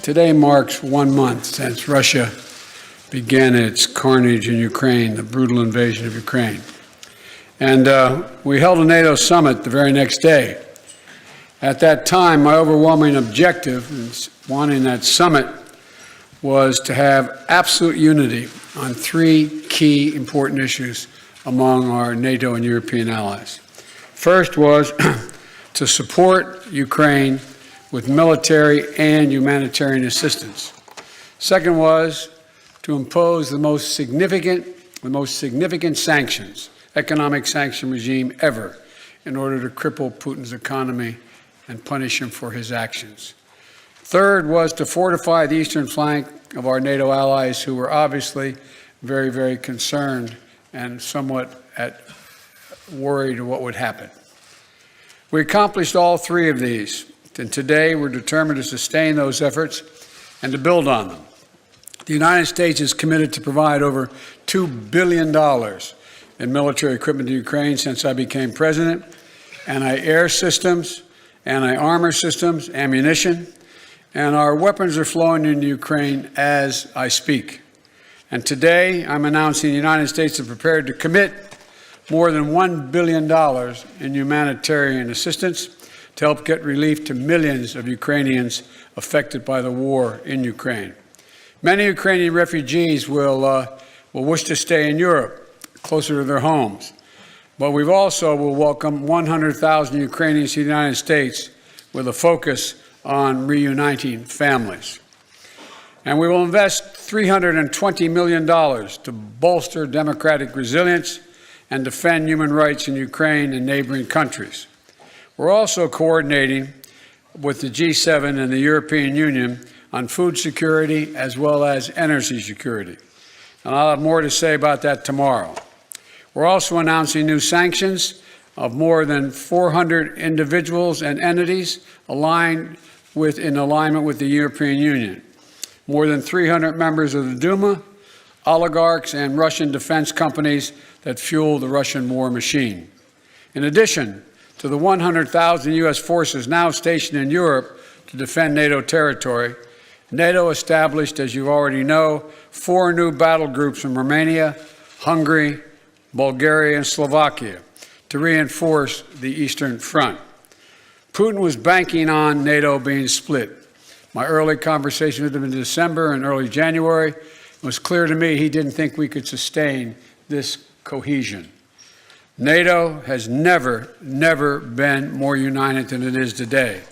Today marks 1 month since Russia began its carnage in Ukraine, the brutal invasion of Ukraine. And we held a NATO summit the very next day. At that time, my overwhelming objective in wanting that summit was to have absolute unity on 3 key important issues among our NATO and European allies. First was to support Ukraine with military and humanitarian assistance. Second was to impose the most significant sanctions, economic sanction regime ever, in order to cripple Putin's economy and punish him for his actions. Third was to fortify the eastern flank of our NATO allies, who were obviously very, very concerned and somewhat worried of what would happen. We accomplished all 3 of these, and today we're determined to sustain those efforts and to build on them. The United States is committed to provide over $2 billion in military equipment to Ukraine since I became president: anti-air systems, anti-armor systems, ammunition, and our weapons are flowing into Ukraine as I speak. And today I'm announcing the United States is prepared to commit more than $1 billion in humanitarian assistance to help get relief to millions of Ukrainians affected by the war in Ukraine. Many Ukrainian refugees will wish to stay in Europe, closer to their homes. But we also will welcome 100,000 Ukrainians to the United States with a focus on reuniting families. And we will invest $320 million to bolster democratic resilience and defend human rights in Ukraine and neighboring countries. We're also coordinating with the G7 and the European Union on food security as well as energy security. And I'll have more to say about that tomorrow. We're also announcing new sanctions of more than 400 individuals and entities in alignment with the European Union. More than 300 members of the Duma, oligarchs, and Russian defense companies that fuel the Russian war machine. In addition to the 100,000 U.S. forces now stationed in Europe to defend NATO territory, NATO established, as you already know, 4 new battle groups in Romania, Hungary, Bulgaria, and Slovakia to reinforce the Eastern Front. Putin was banking on NATO being split. My early conversation with him in December and early January, it was clear to me he didn't think we could sustain this cohesion. NATO has never been more united than it is today.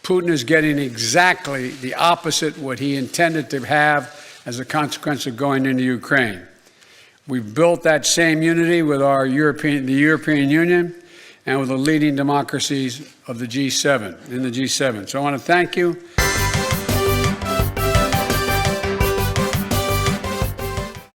Putin is getting exactly the opposite what he intended to have as a consequence of going into Ukraine. We've built that same unity with the European Union and with the leading democracies of the G7, in the G7. So I want to thank you.